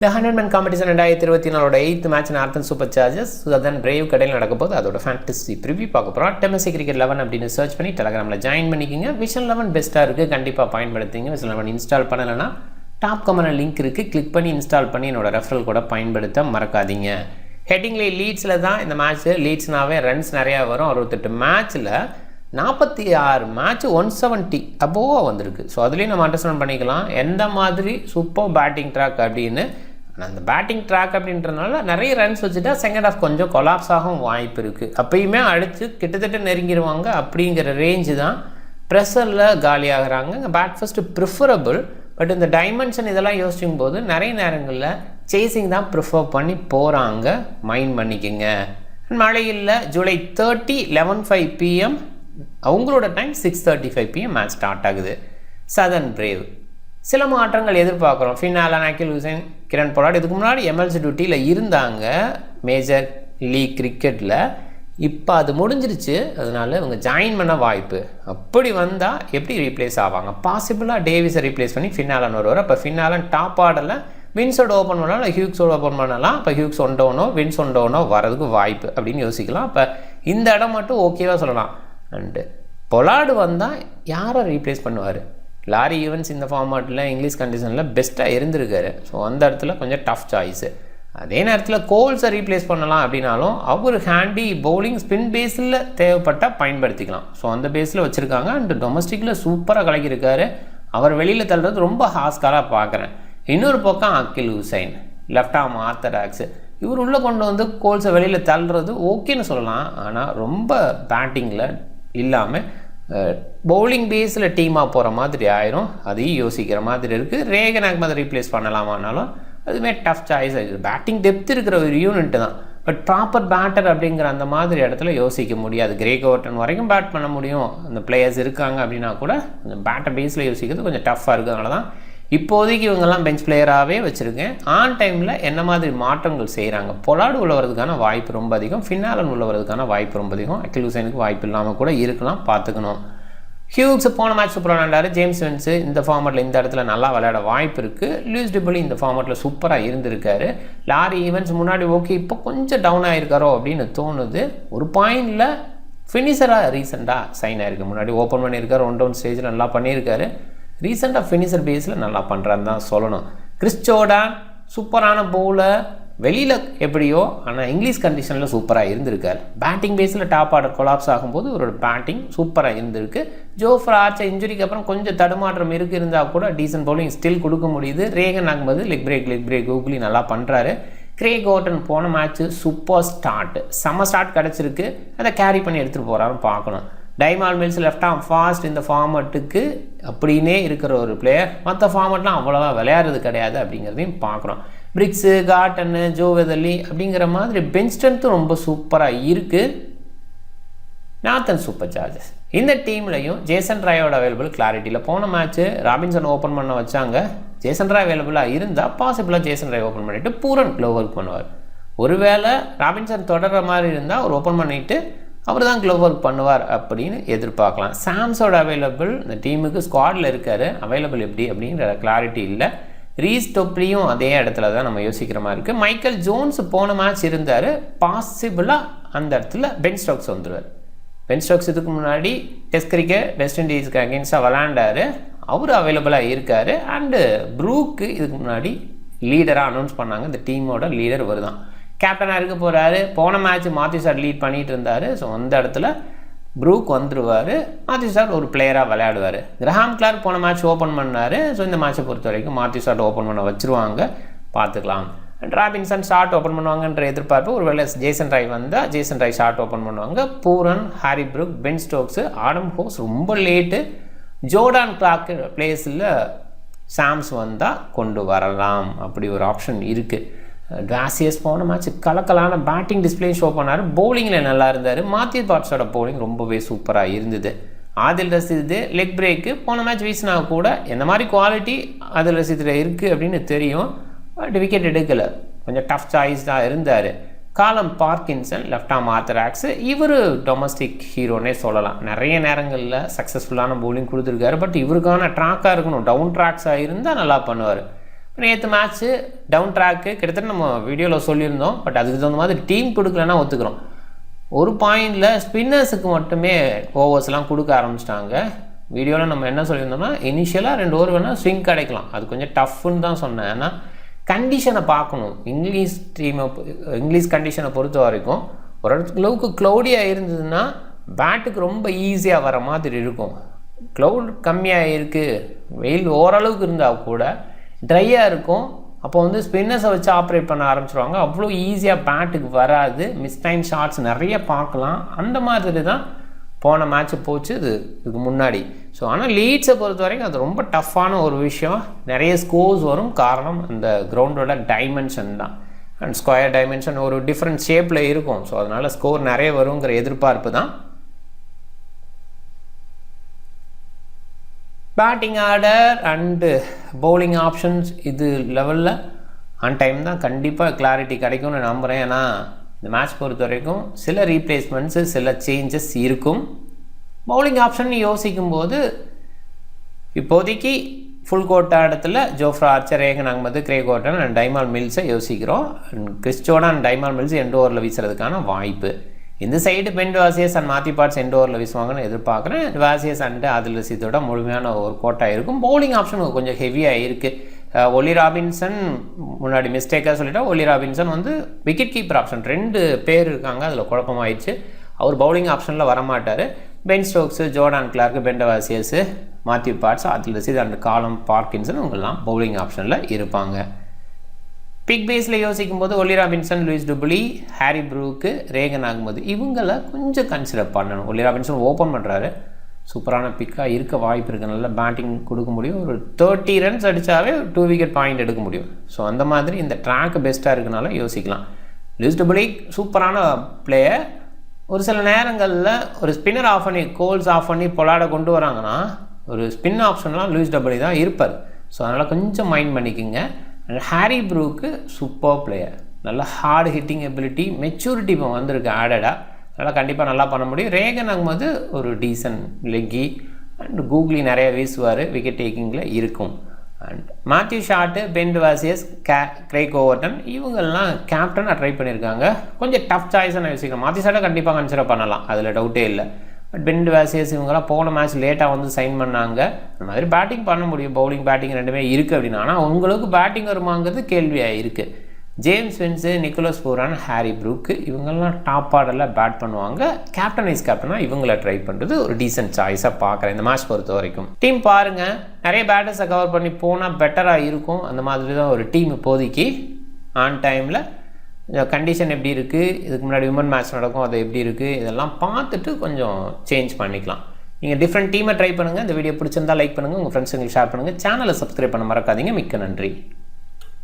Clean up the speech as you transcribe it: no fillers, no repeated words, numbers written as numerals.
The 100-man competition 2024 8th match Northern Superchargers Southern Brave கடையில் நடக்க போகுது. அதோட ஃபேண்டசி ப்ரிவ்யூ பார்க்க போகிறோம். டெமசி கிரிக்கெட் 11 அப்படின்னு சர்ச் பண்ணி டெலகிராமில் ஜாயின் பண்ணிக்கிங்க. விஷன் 11 பெஸ்ட்டாக இருக்குது, கண்டிப்பாக பயன்படுத்திங்க. விஷன் 11 இன்ஸ்டால் பண்ணலைன்னா டாப் கமெண்ட் லிங்க் இருக்குது, கிளிக் பண்ணி இன்ஸ்டால் பண்ணி என்னோட ரெஃபரல் கூட பயன்படுத்த மறக்காதீங்க. ஹெட்டிங்லே லீட்ஸில் தான் இந்த மேட்ச்சு. லீட்ஸ்னாவே ரன்ஸ் நிறையா வரும். 68 மேட்ச்சில் 46 மேட்ச் 170 அபோவாக வந்திருக்கு. ஸோ அதுலேயும் நம்ம அண்டர்ஸ்டாண்ட் பண்ணிக்கலாம் எந்த மாதிரி சூப்பர் பேட்டிங் ட்ராக் அப்படின்னு. அந்த பேட்டிங் ட்ராக் அப்படின்றதுனால நிறைய ரன்ஸ் வச்சுட்டா செகண்ட் ஹாஃப் கொஞ்சம் கொலாப்ஸ் ஆகும் வாய்ப்பு இருக்குது. அப்பயுமே அடித்து கிட்டத்தட்ட நெருங்கிடுவாங்க அப்படிங்கிற ரேஞ்சு தான். ப்ரெஷரில் காலியாகிறாங்க. பேட் ஃபஸ்ட்டு ப்ரிஃபரபிள், பட் இந்த டைமென்ஷன் இதெல்லாம் யோசிக்கும் போது நிறைய நேரங்களில் சேசிங் தான் ப்ரிஃபர் பண்ணி போகிறாங்க. மைண்ட் பண்ணிக்கோங்க. மழையில் ஜூலை 30 11:05 PM அவங்களோட டைம் 6:35 PM மேட்ச் ஸ்டார்ட் ஆகுது. சதர்ன் பிரேவ் சில மாற்றங்கள் எதிர்பார்க்குறோம். ஃபினாலன், அகில் ஹுசைன், கிரண் பொலாட் இதுக்கு முன்னாடி எம்எல்சி டியூட்டியில் இருந்தாங்க மேஜர் லீக் கிரிக்கெட்டில். இப்போ அது முடிஞ்சிருச்சு. அதனால் இவங்க ஜாயின் பண்ண வாய்ப்பு. அப்படி வந்தால் எப்படி ரீப்ளேஸ் ஆவாங்க? பாசிபிளாக டேவிஸை ரீப்ளேஸ் பண்ணி ஃபினாலன் வருவார். அப்போ ஃபினாலன் டாப் ஆர்டரில் வின்ஸோட ஓப்பன் பண்ணலாம், இல்லை ஹியூக்ஸோட ஓப்பன் பண்ணலாம். இப்போ ஹியூக்ஸ் ஒன்டோனோ வின்ஸ் ஒன்டோனோ வரதுக்கு வாய்ப்பு அப்படின்னு யோசிக்கலாம். இப்போ இந்த இடம் மட்டும் ஓகேவா சொல்லலாம். அண்டு பொலாடு வந்தால் யாரை ரீப்ளேஸ் பண்ணுவார்? லாரி ஈவன்ஸ் இந்த ஃபார்மாட்டில் இங்கிலீஷ் கண்டிஷனில் பெஸ்ட்டாக இருந்திருக்காரு. ஸோ அந்த இடத்துல கொஞ்சம் டஃப் சாய்ஸு. அதே நேரத்தில் கோல்ஸை ரீப்ளேஸ் பண்ணலாம் அப்படின்னாலும் அவர் ஹேண்டி பவுலிங் ஸ்பின் பேஸில் தேவைப்பட்டால் பயன்படுத்திக்கலாம். ஸோ அந்த பேஸில் வச்சுருக்காங்க. அண்ட் டொமஸ்டிக்கில் சூப்பராக கலக்கியிருக்காரு. அவர் வெளியில் தள்ளுறது ரொம்ப ஹாஸ்காராக பார்க்குறேன். இன்னொரு பக்கம் அகில் ஹுசைன், லெஃப்ட் ஆர்ம் ஆர்த்தடாக்ஸு, இவர் உள்ளே கொண்டு வந்து கோல்ஸை வெளியில் தள்ளுறது ஓகேன்னு சொல்லலாம். ஆனால் ரொம்ப பேட்டிங்கில் இல்லாமல் பவுலிங் பேஸில் டீமாக போகிற மாதிரி ஆயிரும். அதையும் யோசிக்கிற மாதிரி இருக்குது. ரேகன் அகமது ரீப்ளேஸ் பண்ணலாமான்னாலும் அதுவுமே டஃப் சாய்ஸ் ஆகிடுது. பேட்டிங் டெப்த் இருக்கிற ஒரு யூனிட் தான், பட் ப்ராப்பர் பேட்டர் அப்படிங்கிற அந்த மாதிரி இடத்துல யோசிக்க முடியாது. கிரேக் ஓவர்டன் வரைக்கும் பேட் பண்ண முடியும். அந்த பிளேயர்ஸ் இருக்காங்க அப்படின்னா கூட அந்த பேட்டர் பேஸில் யோசிக்கிறது கொஞ்சம் டஃப்பாக இருக்குது. அதனால தான் இப்போதைக்கு இவங்கெல்லாம் பெஞ்ச் பிளேயராகவே வச்சுருக்கேன். ஆன் டைமில் என்ன மாதிரி மாற்றங்கள் செய்கிறாங்க? பொலாடு உள்ள வரதுக்கான வாய்ப்பு ரொம்ப அதிகம், ஃபினாலன் உள்ள வரதுக்கான வாய்ப்பு ரொம்ப அதிகம். அகில் ஹுசைனுக்கு வாய்ப்பு இல்லாமல் கூட இருக்கலாம், பார்த்துக்கணும். ஹியூக்ஸ் போன மேட்ச் சூப்பராக விளையாண்டாரு. ஜேம்ஸ் வின்ஸு இந்த ஃபார்மெட்டில் இந்த இடத்துல நல்லா விளையாட வாய்ப்பு இருக்குது. லூயிஸ் டிபுலி இந்த ஃபார்மெட்டில் சூப்பராக இருந்திருக்காரு. லாரி ஈவன்ஸ் முன்னாடி ஓகே, இப்போ கொஞ்சம் டவுன் ஆகிருக்காரோ அப்படின்னு தோணுது. ஒரு பாயிண்டில் ஃபினிஷராக ரீசெண்டாக சைன் ஆகிருக்கு. முன்னாடி ஓப்பன் பண்ணியிருக்காரு, ஒன் டவுன் ஸ்டேஜில் நல்லா பண்ணியிருக்காரு. ரீசெண்டாக ஃபினிஷர் பேஸில் நல்லா பண்ணுறான்னு தான் சொல்லணும். கிறிஸ் ஜோர்டான் சூப்பரான பவுலர், வெளியில் எப்படியோ ஆனால் இங்கிலீஷ் கண்டிஷனில் சூப்பராக இருந்திருக்கார். பேட்டிங் பேஸில் டாப் ஆர்டர் கொலாப்ஸ் ஆகும்போது இவரோட பேட்டிங் சூப்பராக இருந்திருக்கு. ஜோஃப்ரா ஆர்ச்சர் இன்ஜுரிக்கு அப்புறம் கொஞ்சம் தடுமாற்றம் இருந்தால் கூட டீசன்ட் பவுலிங் ஸ்டில் கொடுக்க முடியுது. ரேகன் அகமது லெக் பிரேக் கூகுளி நல்லா பண்ணுறாரு. கிரேக் ஓவர்டன் போன மேட்ச்சு சூப்பர் ஸ்டார்ட், செம்ம ஸ்டார்ட் கிடச்சிருக்கு. அதை கேரி பண்ணி எடுத்துகிட்டு போகிறாருன்னு பார்க்கணும். டைமால் மில்ஸ் லெஃப்ட் ஆர்ம் ஃபாஸ்ட் இந்த ஃபார்மெட்டுக்கு அப்படின்னே இருக்கிற ஒரு பிளேயர். மற்ற ஃபார்மெட்லாம் அவ்வளோவா விளையாடுறது கிடையாது அப்படிங்கிறதையும் பார்க்குறோம். பிரிக்ஸு, காட்டனு, ஜோ வெதர்லி அப்படிங்கிற மாதிரி பெஞ்ச் ஸ்ட்ரென்த்தும் ரொம்ப சூப்பராக இருக்குது. நார்த்தன் சூப்பர் சார்ஜர்ஸ் இந்த டீம்லையும் ஜேசன் ராயோட அவைலபிள் கிளாரிட்டியில். போன மேட்ச்சு ராபின்சன் ஓப்பன் பண்ண வச்சாங்க. ஜேசன் ராய் அவைலபிளாக இருந்தால் பாசிபிளாக ஜேசன் ராய் ஓப்பன் பண்ணிவிட்டு பூரன் க்ளோ ஒர்க் பண்ணுவார். ஒருவேளை ராபின்சன் தொடர்ற மாதிரி இருந்தால் அவர் ஓப்பன் பண்ணிவிட்டு அவர் தான் க்ளோ ஒர்க் பண்ணுவார் அப்படின்னு எதிர்பார்க்கலாம். சாம்ஸோட அவைலபிள் இந்த டீமுக்கு ஸ்குவாடில் இருக்கார். அவைலபிள் எப்படி அப்படிங்கிற கிளாரிட்டி இல்லை. ரீஸ் டொப்லியும் அதே இடத்துல தான் நம்ம யோசிக்கிற மாதிரி இருக்குது. மைக்கேல் ஜோன்ஸ் போன மேட்ச் இருந்தார். பாசிபிளாக அந்த இடத்துல பென் ஸ்டோக்ஸ் வந்துடுவார். பென் ஸ்டோக்ஸ் இதுக்கு முன்னாடி டெஸ்ட் கிரிக்கெட் வெஸ்ட் இண்டீஸ்க்கு அகேன்ஸ்டாக விளையாண்டார். அவர் அவைலபிளாக இருக்கார். அண்டு ப்ரூக்கு இதுக்கு முன்னாடி லீடராக அனௌன்ஸ் பண்ணாங்க. இந்த டீமோட லீடர் அவர் தான் கேப்டனாக இருக்க போகிறாரு. போன மேட்ச் மாத்யூ சார் லீட் பண்ணிகிட்டு இருந்தார். ஸோ அந்த இடத்துல ப்ரூக் வந்துடுவார். மாத்யூ சார் ஒரு பிளேயராக விளையாடுவார். கிரஹாம் கிளார்க் போன மேட்ச் ஓப்பன் பண்ணார். ஸோ இந்த மேட்சை பொறுத்த வரைக்கும் மாத்யூ சார் ஓப்பன் பண்ண வச்சுருவாங்க, பார்த்துக்கலாம். ராபின்சன் ஷார்ட் ஓப்பன் பண்ணுவாங்கன்ற எதிர்பார்ப்பு. ஒரு வேளை ஜேசன் ராய் வந்தால் ஜேசன் ராய் ஷார்ட் ஓப்பன் பண்ணுவாங்க. Pooran, Harry Brook, Ben Stokes, Adam Hose ரொம்ப லேட்டு. ஜோர்டான் கிளார்க் பிளேஸில் சாம்ஸ் வந்தால் கொண்டு வரலாம். அப்படி ஒரு ஆப்ஷன் இருக்குது. கிளாசியஸ் போன மேட்ச் கலக்கலான பேட்டிங் டிஸ்பிளே ஷோ பண்ணார். பவுலிங்கில் நல்லா இருந்தார். மாத்யூ பாட்ஸோட பவுலிங் ரொம்பவே சூப்பராக இருந்தது. ஆதில் ரசீது லெக் பிரேக்கு போன மேட்ச் வீசினா கூட என்ன மாதிரி குவாலிட்டி ஆதில் ரசீதில் இருக்குது அப்படின்னு தெரியும். பட் விக்கெட் எடுக்கலை, கொஞ்சம் டஃப் சாய்ஸ் தான் இருந்தார். காலம் பார்க்கின்சன் லெஃப்ட் ஆர்ம் ஆர்த்தடாக்ஸு, இவர் டொமஸ்டிக் ஹீரோனே சொல்லலாம். நிறைய நேரங்களில் சக்ஸஸ்ஃபுல்லான பவுலிங் கொடுத்துருக்காரு. பட் இவருக்கான ட்ராக்காக இருக்கணும், டவுன் ட்ராக்ஸாக இருந்தால் நல்லா பண்ணுவார். நேற்று மேட்ச்சு டவுன் ட்ராக்கு கிட்டத்தட்ட நம்ம வீடியோவில் சொல்லியிருந்தோம். பட் அதுக்கு தகுந்த மாதிரி டீம் கொடுக்கலன்னா ஒத்துக்கிறோம். ஒரு பாயிண்டில் ஸ்பின்னர்ஸுக்கு மட்டுமே ஓவர்ஸ்லாம் கொடுக்க ஆரம்பிச்சிட்டாங்க. வீடியோவில் நம்ம என்ன சொல்லியிருந்தோம்னா இனிஷியலாக 2 ஓவர் வேணால் ஸ்விங் கிடைக்கலாம், அது கொஞ்சம் டஃப்னு தான் சொன்னேன். ஏன்னா கண்டிஷனை பார்க்கணும். இங்கிலீஷ் கண்டிஷனை பொறுத்த வரைக்கும் ஓரளவுக்கு க்ளௌடியாக இருந்ததுன்னா பேட்டுக்கு ரொம்ப ஈஸியாக வர மாதிரி இருக்கும். க்ளவுட் கம்மியாக இருக்குது, வெயில் ஓரளவுக்கு இருந்தால் கூட ட்ரையாக இருக்கும். அப்போ வந்து ஸ்பின்னர்ஸை வச்சு ஆப்ரேட் பண்ண ஆரம்பிச்சிருவாங்க. அவ்வளோ ஈஸியாக பேட்டுக்கு வராது. மிஸ் டைம் ஷாட்ஸ் நிறைய பார்க்கலாம். அந்த மாதிரி தான் போன மேட்ச்சு போச்சு இதுக்கு முன்னாடி. ஸோ ஆனால் லீட்ஸை பொறுத்த வரைக்கும் அது ரொம்ப டஃப்பான ஒரு விஷயம். நிறைய ஸ்கோர்ஸ் வரும். காரணம் அந்த கிரவுண்டோட டைமென்ஷன் தான். அண்ட் ஸ்கொயர் டைமென்ஷன் ஒரு டிஃப்ரெண்ட் ஷேப்பில் இருக்கும். ஸோ அதனால் ஸ்கோர் நிறைய வருங்கிற எதிர்பார்ப்பு தான். Batting order and bowling options இது லெவலில் ஆன் டைம் தான் கண்டிப்பாக கிளாரிட்டி கிடைக்கும்னு நம்புகிறேன். ஏன்னா இந்த மேட்ச் பொறுத்த வரைக்கும் சில ரீப்ளேஸ்மெண்ட்ஸு சில சேஞ்சஸ் இருக்கும். பவுலிங் ஆப்ஷன் யோசிக்கும் போது இப்போதைக்கு ஃபுல் கோட் இடத்துல Jofra Archer, Rehan Ahmed, Craig Overton and Tymal மில்ஸை யோசிக்கிறோம். Chris Jordan and Tymal Mills end ஓவரில் வீசுறதுக்கான வாய்ப்பு. இந்த சைடு பென் வாசியஸ் அண்ட் மாத்தி பார்ட்ஸ் எண்ட் ஓவரில் வீசுவாங்கன்னு எதிர்பார்க்குறேன். வாசியஸ் அண்டு ஆதில் ரஷீதோட முழுமையான ஒரு கோட்டாக இருக்கும். பவுலிங் ஆப்ஷன் கொஞ்சம் ஹெவியாக இருக்குது. ஒலி ராபின்சன் முன்னாடி மிஸ்டேக்காக சொல்லிட்டா, ஒலி ராபின்சன் வந்து விக்கெட் கீப்பர் ஆப்ஷன் 2 பேர் இருக்காங்க, அதில் குழப்பமாயிடுச்சு. அவர் பவுலிங் ஆப்ஷனில் வரமாட்டார். Ben Stokes, Jordan Clark, Ben வாசியஸு, Matthew Potts, Adil Rashid and Callum Parkinson இவங்கெல்லாம் பவுலிங் ஆப்ஷனில் இருப்பாங்க. பிக் பேஸில் யோசிக்கும் போது Olly Robinson, Leus du Plooy, Harry Brook, Rehan Ahmed இவங்களை கொஞ்சம் கன்சிடர் பண்ணணும். ஒலி ராபின்சன் ஓப்பன் பண்ணுறாரு, சூப்பரான பிக்காக இருக்க வாய்ப்பு இருக்குது. நல்லா பேட்டிங் கொடுக்க முடியும். ஒரு 30 ரன்ஸ் அடித்தாவே 2 விக்கெட் பாயிண்ட் எடுக்க முடியும். ஸோ அந்த மாதிரி இந்த ட்ராக் பெஸ்ட்டாக இருக்கனால யோசிக்கலாம். லூயிஸ் டுபுலி சூப்பரான பிளேயர். ஒரு சில நேரங்களில் ஒரு ஸ்பின்னர் ஆஃப் பண்ணி கோல்ஸ் ஆஃப் பண்ணி பொலாட கொண்டு வராங்கன்னா ஒரு ஸ்பின் ஆப்ஷன்லாம் லூயிஸ் டுபுலி தான் இருப்பார். ஸோ அதனால் கொஞ்சம் மைண்ட் பண்ணிக்கோங்க. ஹாரி ப்ரூக்கு சூப்பர் பிளேயர், நல்ல ஹார்ட் ஹிட்டிங் எபிலிட்டி, மெச்சூரிட்டி இப்போ வந்திருக்கு ஆடடாக. அதனால் கண்டிப்பாக நல்லா பண்ண முடியும். ரேகன் அகமது ஒரு டீசன்ட் லெக்கி அண்ட் கூகுளி நிறைய வீசுவார், விக்கெட் டேக்கிங்கில் இருக்கும். அண்ட் மேத்யூ ஷாட்டு, பென் வாசியஸ், கிரேக் ஓவர்டன் இவங்கெல்லாம் கேப்டனாக ட்ரை பண்ணியிருக்காங்க. கொஞ்சம் டஃப் சாய்ஸாக நான் யோசிக்கிறேன். மாத்தி ஷாட்டை கண்டிப்பாக கன்சிடர் பண்ணலாம், அதில் டவுட்டே இல்லை. பட் பென் வாசியஸ் இவங்கெல்லாம் போன மேட்ச் லேட்டாக வந்து சைன் பண்ணாங்க. அந்த மாதிரி பேட்டிங் பண்ண முடியும். பவுலிங் பேட்டிங் ரெண்டுமே இருக்குது அப்படின்னா, ஆனால் உங்களுக்கு பேட்டிங் வருமாங்கிறது கேள்வியாக இருக்குது. James wins, Nicolas பூரான், Harry Brook இவங்கெல்லாம் டாப் ஆர்டரில் பேட் பண்ணுவாங்க. கேப்டன் வைஸ் கேப்டனாக இவங்கள ட்ரை பண்ணுறது ஒரு டீசென்ட் சாய்ஸாக பார்க்குறேன் இந்த மேட்ச் பொறுத்த வரைக்கும். டீம் பாருங்கள், நிறைய பேட்டர்ஸை கவர் பண்ணி போனால் பெட்டராக இருக்கும். அந்த மாதிரி தான் ஒரு டீம் இப்போதைக்கு. ஆன் டைமில் கண்டிஷன் எப்படி இருக்குது, இதுக்கு முன்னாடி விமன் மேட்ச் நடக்கும், அது எப்படி இருக்குது, இதெல்லாம் பார்த்துட்டு கொஞ்சம் சேஞ்ச் பண்ணிக்கலாம். நீங்கள் டிஃப்ரெண்ட் டீமை ட்ரை பண்ணுங்கள். இந்த வீடியோ பிடிச்சிருந்தால் லைக் பண்ணுங்கள், உங்கள் ஃப்ரெண்ட்ஸுங்களுக்கு ஷேர் பண்ணுங்கள். சேனலை சப்ஸ்கிரைப் பண்ண மறக்காதீங்க. மிக்க நன்றி.